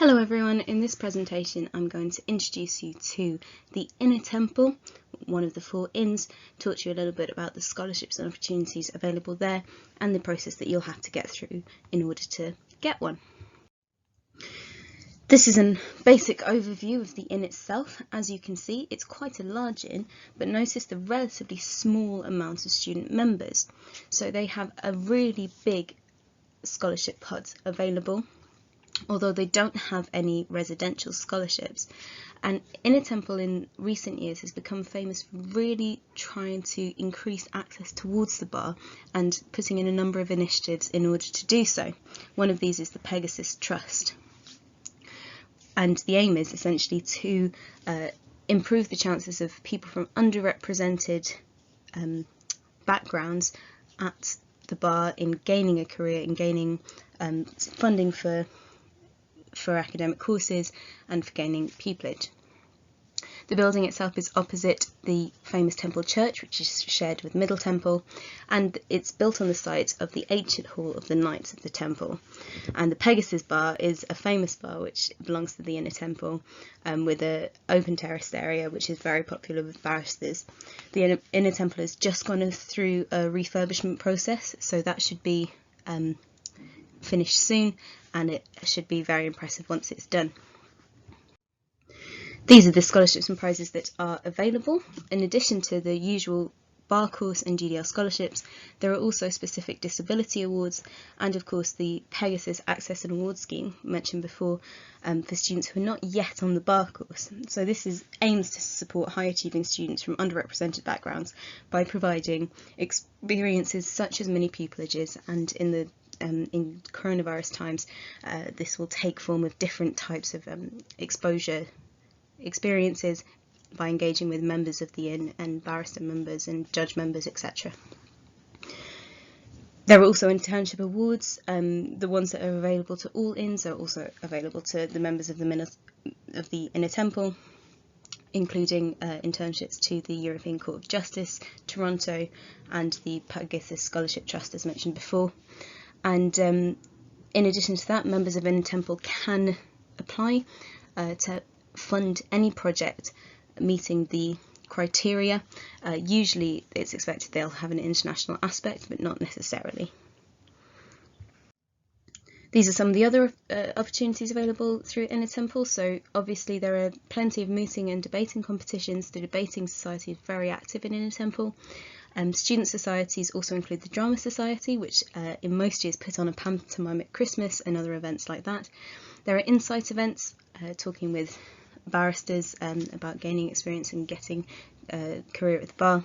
Hello everyone, in this presentation I'm going to introduce you to the Inner Temple, one of the 4 inns, talk to you a little bit about the scholarships and opportunities available there and the process that you'll have to get through in order to get one. This is a basic overview of the inn itself. As you can see, it's quite a large inn, but notice the relatively small amount of student members. So they have a really big scholarship pot available, although they don't have any residential scholarships. And Inner Temple in recent years has become famous for really trying to increase access towards the bar and putting in a number of initiatives in order to do so. One of these is the Pegasus Trust. And the aim is essentially to improve the chances of people from underrepresented backgrounds at the bar in gaining a career, in gaining funding for academic courses and for gaining pupillage. The building itself is opposite the famous Temple Church, which is shared with Middle Temple, and it's built on the site of the ancient hall of the Knights of the Temple. And the Pegasus Bar is a famous bar which belongs to the Inner Temple, with an open terraced area which is very popular with barristers. The Inner Temple has just gone through a refurbishment process, so that should be finished soon, and it should be very impressive once it's done. These are the scholarships and prizes that are available. In addition to the usual bar course and GDL scholarships, there are also specific disability awards and of course the Pegasus Access and Award Scheme mentioned before, for students who are not yet on the bar course. So this aims to support high achieving students from underrepresented backgrounds by providing experiences such as mini pupillages, and in coronavirus times this will take form of different types of exposure experiences by engaging with members of the inn and barrister members and judge members, etc. There are also internship awards. The ones that are available to all inns are also available to the members of the Inner Temple, including internships to the European Court of Justice, Toronto, and the Pegasus Scholarship Trust, as mentioned before. And in addition to that, members of Inner Temple can apply to fund any project meeting the criteria. Usually it's expected they'll have an international aspect, but not necessarily. These are some of the other opportunities available through Inner Temple. So obviously there are plenty of mooting and debating competitions. The Debating Society is very active in Inner Temple. Student societies also include the Drama Society, which in most years put on a pantomime at Christmas and other events like that. There are insight events, talking with barristers about gaining experience and getting a career at the bar.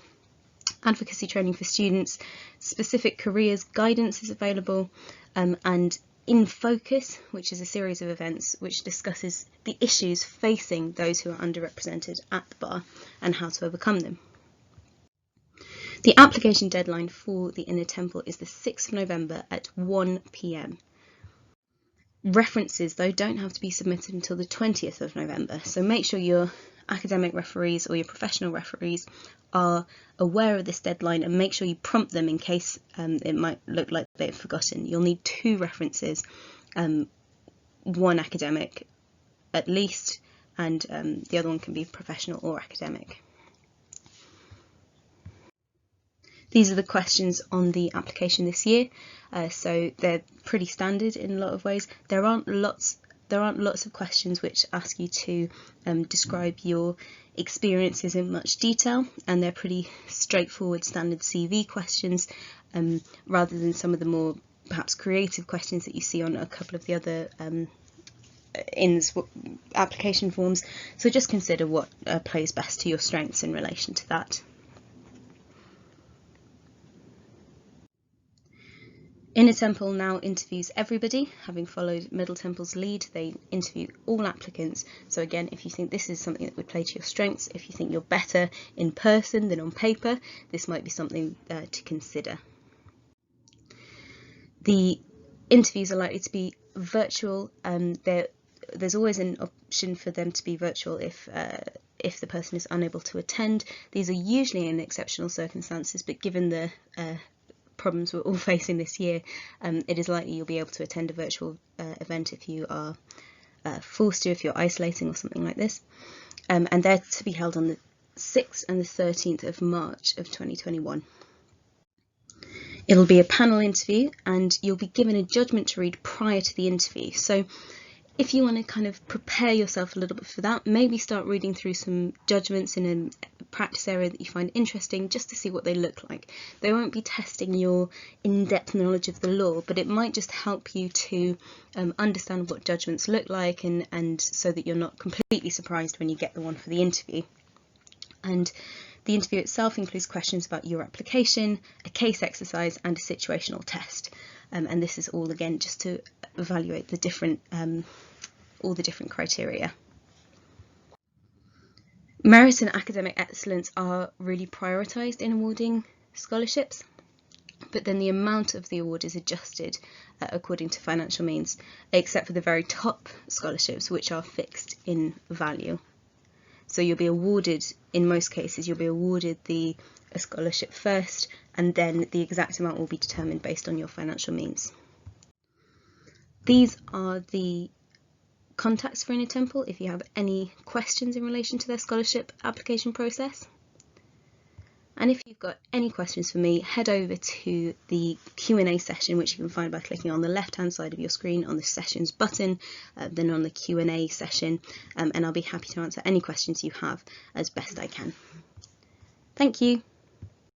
Advocacy training for students, specific careers guidance is available, and In Focus, which is a series of events which discusses the issues facing those who are underrepresented at the bar and how to overcome them. The application deadline for the Inner Temple is the 6th of November at 1 p.m. References, though, don't have to be submitted until the 20th of November, so make sure your academic referees or your professional referees are aware of this deadline and make sure you prompt them in case it might look like they've forgotten. You'll need 2 references, one academic at least, and the other one can be professional or academic. These are the questions on the application this year, so they're pretty standard in a lot of ways. There aren't lots of questions which ask you to describe your experiences in much detail, and they're pretty straightforward standard CV questions, rather than some of the more perhaps creative questions that you see on a couple of the other INS application forms. So just consider what plays best to your strengths in relation to that. Inner Temple now interviews everybody. Having followed Middle Temple's lead, they interview all applicants. So again, if you think this is something that would play to your strengths, if you think you're better in person than on paper, this might be something to consider. The interviews are likely to be virtual. There's always an option for them to be virtual if the person is unable to attend. These are usually in exceptional circumstances, but given the problems we're all facing this year, it is likely you'll be able to attend a virtual event if you are forced to if you're isolating or something like this. And they're to be held on the 6th and the 13th of March of 2021. It'll be a panel interview and you'll be given a judgment to read prior to the interview. So if you want to kind of prepare yourself a little bit for that, maybe start reading through some judgments in a practice area that you find interesting, just to see what they look like. They won't be testing your in-depth knowledge of the law, but it might just help you to understand what judgments look like, and so that you're not completely surprised when you get the one for the interview. And the interview itself includes questions about your application, a case exercise and a situational test. And this is all, again, just to evaluate the different, all the different criteria. Merit and academic excellence are really prioritised in awarding scholarships, but then the amount of the award is adjusted according to financial means, except for the very top scholarships, which are fixed in value. So you'll be awarded, in most cases, you'll be awarded a scholarship first, and then the exact amount will be determined based on your financial means. These are the contacts for Inner Temple if you have any questions in relation to their scholarship application process. And if you've got any questions for me, head over to the Q&A session, which you can find by clicking on the left-hand side of your screen on the sessions button, then on the Q&A session, and I'll be happy to answer any questions you have as best I can. Thank you.